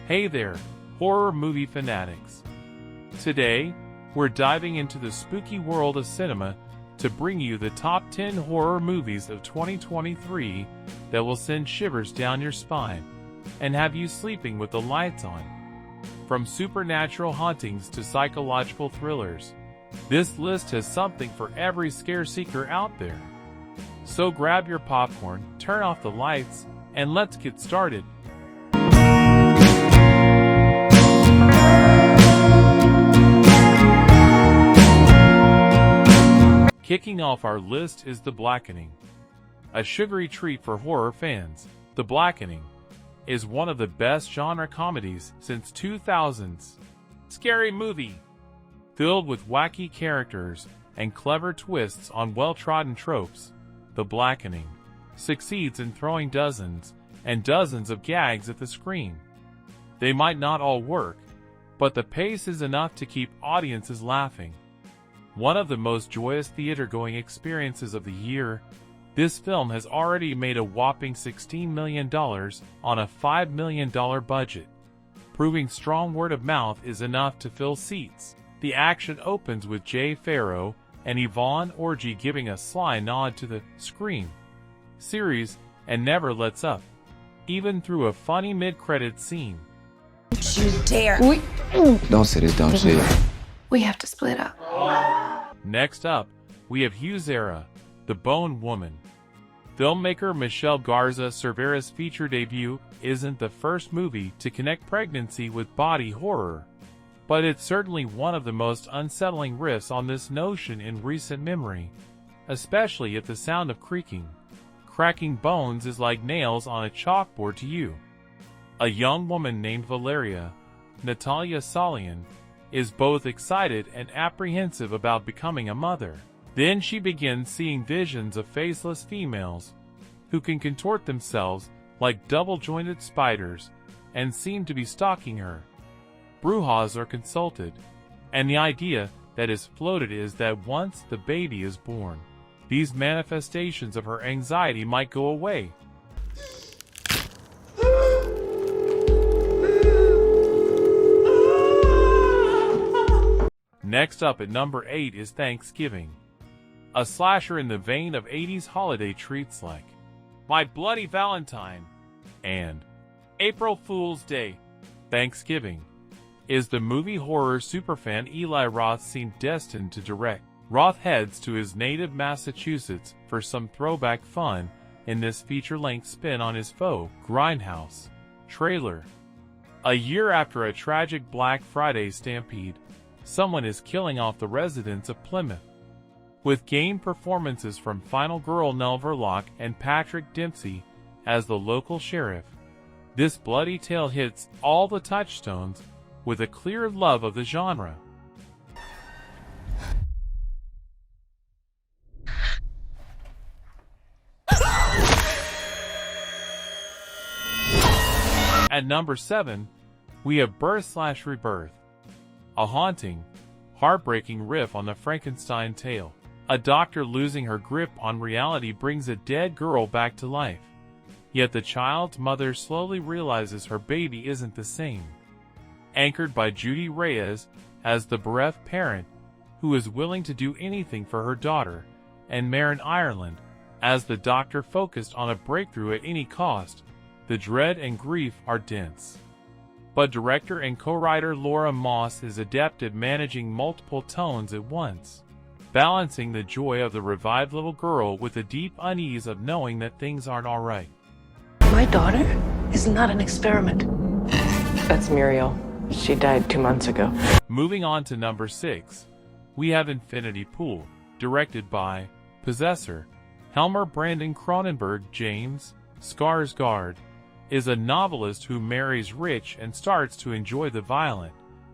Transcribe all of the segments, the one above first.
Hey there, horror movie fanatics. Today, we're diving into the spooky world of cinema to bring you the top 10 horror movies of 2023 that will send shivers down your spine and have you sleeping with the lights on. From supernatural hauntings to psychological thrillers, this list has something for every scare seeker out there. So grab your popcorn, turn off the lights, and let's get started. Kicking off our list is The Blackening. A sugary treat for horror fans, The Blackening is one of the best genre comedies since 2000's. Scary movie, filled with wacky characters and clever twists on well-trodden tropes, The Blackening succeeds in throwing dozens and dozens of gags at the screen. They might not all work, but the pace is enough to keep audiences laughing. One of the most joyous theater-going experiences of the year, this film has already made a whopping $16 million on a $5 million budget, proving strong word of mouth is enough to fill seats. The action opens with Jay Pharoah and Yvonne Orji giving a sly nod to the Scream series and never lets up, even through a funny mid-credit scene. Don't you dare! Don't say this dumb shit. We have to split up. Next up, we have Huesera, The Bone Woman. Filmmaker Michelle Garza Cervera's feature debut isn't the first movie to connect pregnancy with body horror, but it's certainly one of the most unsettling riffs on this notion in recent memory, especially if the sound of cracking bones is like nails on a chalkboard to you. A young woman named Valeria, Natalia Salian, is both excited and apprehensive about becoming a mother. Then she begins seeing visions of faceless females who can contort themselves like double-jointed spiders and seem to be stalking her. Brujas are consulted, and the idea that is floated is that once the baby is born, these manifestations of her anxiety might go away. Next up at number 8 is Thanksgiving, a slasher in the vein of 80s holiday treats like My Bloody Valentine and April Fool's Day. Thanksgiving is the movie horror superfan Eli Roth seemed destined to direct. Roth heads to his native Massachusetts for some throwback fun in this feature-length spin on his faux Grindhouse trailer. A year after a tragic Black Friday stampede, someone is killing off the residents of Plymouth. With game performances from Final Girl Nell Verloc and Patrick Dempsey as the local sheriff, this bloody tale hits all the touchstones with a clear love of the genre. At number 7, we have Birth/Rebirth, a haunting, heartbreaking riff on the Frankenstein tale. A doctor losing her grip on reality brings a dead girl back to life, yet the child's mother slowly realizes her baby isn't the same. Anchored by Judy Reyes as the bereft parent who is willing to do anything for her daughter, and Maren Ireland as the doctor focused on a breakthrough at any cost, the dread and grief are dense. But director and co-writer Laura Moss is adept at managing multiple tones at once, balancing the joy of the revived little girl with the deep unease of knowing that things aren't all right. My daughter is not an experiment. That's Muriel. She died 2 months ago. Moving on to number 6, we have Infinity Pool, directed by Possessor. Helmer Brandon Cronenberg. James Skarsgård is a novelist who marries rich and starts to enjoy the violent,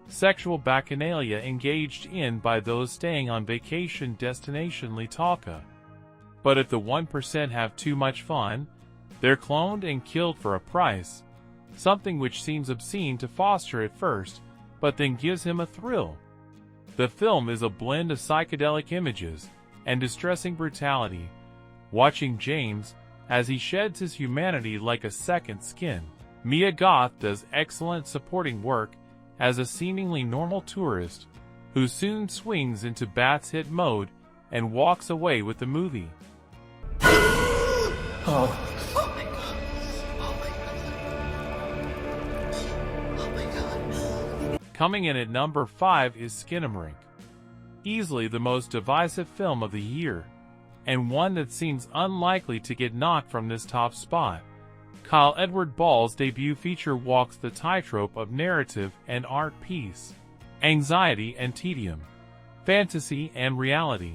sexual bacchanalia engaged in by those staying on vacation destination Litalka. But if the 1% have too much fun, they're cloned and killed for a price, something which seems obscene to Foster at first, but then gives him a thrill. The film is a blend of psychedelic images and distressing brutality, watching James as he sheds his humanity like a second skin Mia Goth does excellent supporting work as a seemingly normal tourist who soon swings into Bat's hit mode and walks away with the movie. Coming in at number 5 is Skinamarink, easily the most divisive film of the year, and one that seems unlikely to get knocked from this top spot. Kyle Edward Ball's debut feature walks the tightrope of narrative and art piece, anxiety and tedium, fantasy and reality.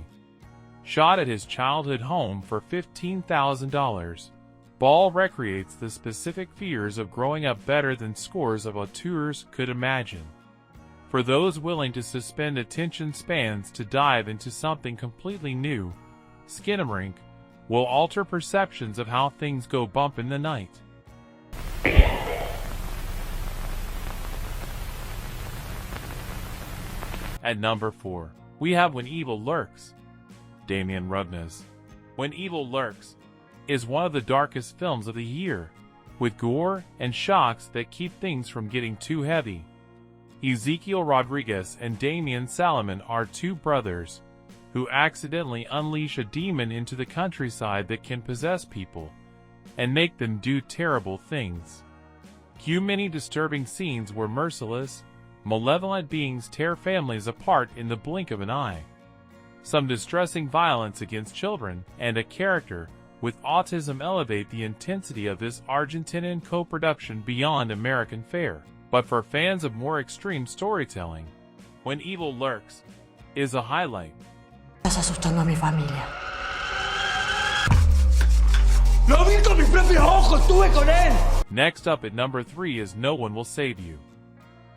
Shot at his childhood home for $15,000, Ball recreates the specific fears of growing up better than scores of auteurs could imagine. For those willing to suspend attention spans to dive into something completely new, Skinamarink will alter perceptions of how things go bump in the night. At number 4, we have When Evil Lurks. Damien Rudness. When Evil Lurks is one of the darkest films of the year, with gore and shocks that keep things from getting too heavy. Ezekiel Rodriguez and Damien Salomon are two brothers who accidentally unleash a demon into the countryside that can possess people and make them do terrible things. Cue many disturbing scenes where merciless, malevolent beings tear families apart in the blink of an eye. Some distressing violence against children and a character with autism elevate the intensity of this Argentinian co-production beyond American fare. But for fans of more extreme storytelling, When Evil Lurks is a highlight. Estás asustando a mi familia. ¡Lo vi con mis propios ojos! ¡Estuve con él! Next up at number 3 is No One Will Save You.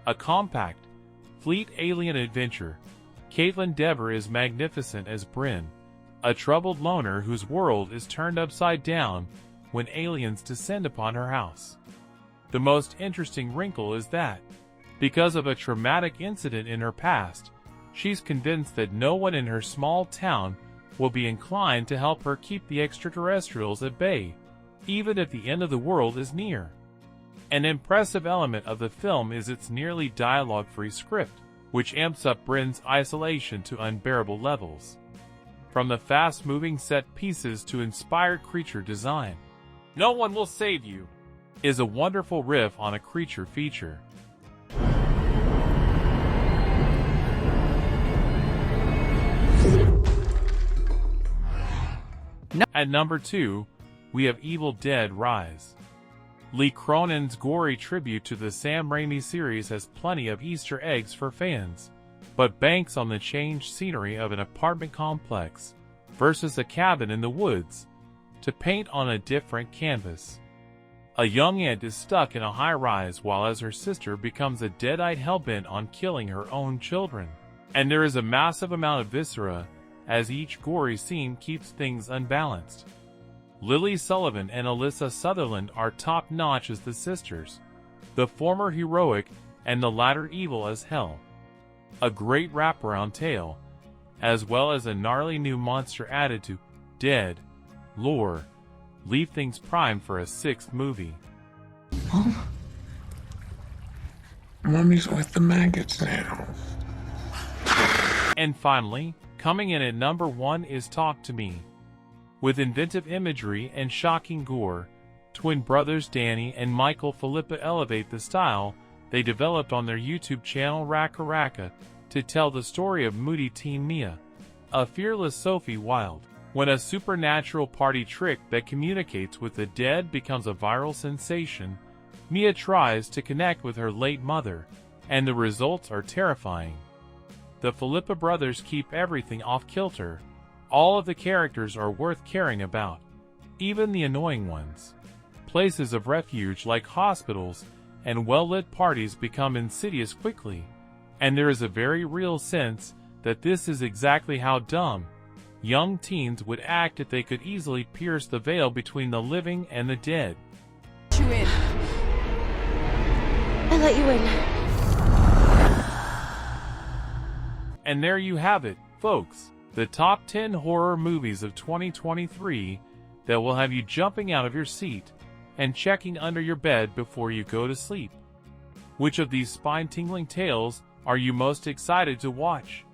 A compact, fleet alien adventure, Caitlin Dever is magnificent as Bryn, a troubled loner whose world is turned upside down when aliens descend upon her house. The most interesting wrinkle is that, because of a traumatic incident in her past, she's convinced that no one in her small town will be inclined to help her keep the extraterrestrials at bay, even if the end of the world is near. An impressive element of the film is its nearly dialogue-free script, which amps up Bryn's isolation to unbearable levels. From the fast-moving set pieces to inspired creature design, No One Will Save You is a wonderful riff on a creature feature. At number 2, we have Evil Dead Rise. Lee Cronin's gory tribute to the Sam Raimi series has plenty of Easter eggs for fans, but banks on the changed scenery of an apartment complex versus a cabin in the woods to paint on a different canvas. A young aunt is stuck in a high-rise while as her sister becomes a deadite hellbent on killing her own children. And there is a massive amount of viscera as each gory scene keeps things unbalanced. Lily Sullivan and Alyssa Sutherland are top-notch as the sisters, the former heroic and the latter evil as hell. A great wraparound tale, as well as a gnarly new monster added to Dead lore, leave things primed for a 6th movie. Mom? Mommy's with the maggots now. And finally, coming in at number 1 is Talk to Me. With inventive imagery and shocking gore, twin brothers Danny and Michael Philippa elevate the style they developed on their YouTube channel Raka Raka to tell the story of moody teen Mia, a fearless Sophie Wilde. When a supernatural party trick that communicates with the dead becomes a viral sensation, Mia tries to connect with her late mother, and the results are terrifying. The Philippa brothers keep everything off-kilter. All of the characters are worth caring about, even the annoying ones. Places of refuge like hospitals and well-lit parties become insidious quickly, and there is a very real sense that this is exactly how dumb young teens would act if they could easily pierce the veil between the living and the dead. You in. I let you in. And there you have it, folks. The top 10 horror movies of 2023 that will have you jumping out of your seat and checking under your bed before you go to sleep. Which of these spine-tingling tales are you most excited to watch?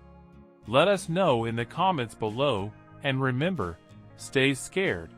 Let us know in the comments below, and remember, stay scared.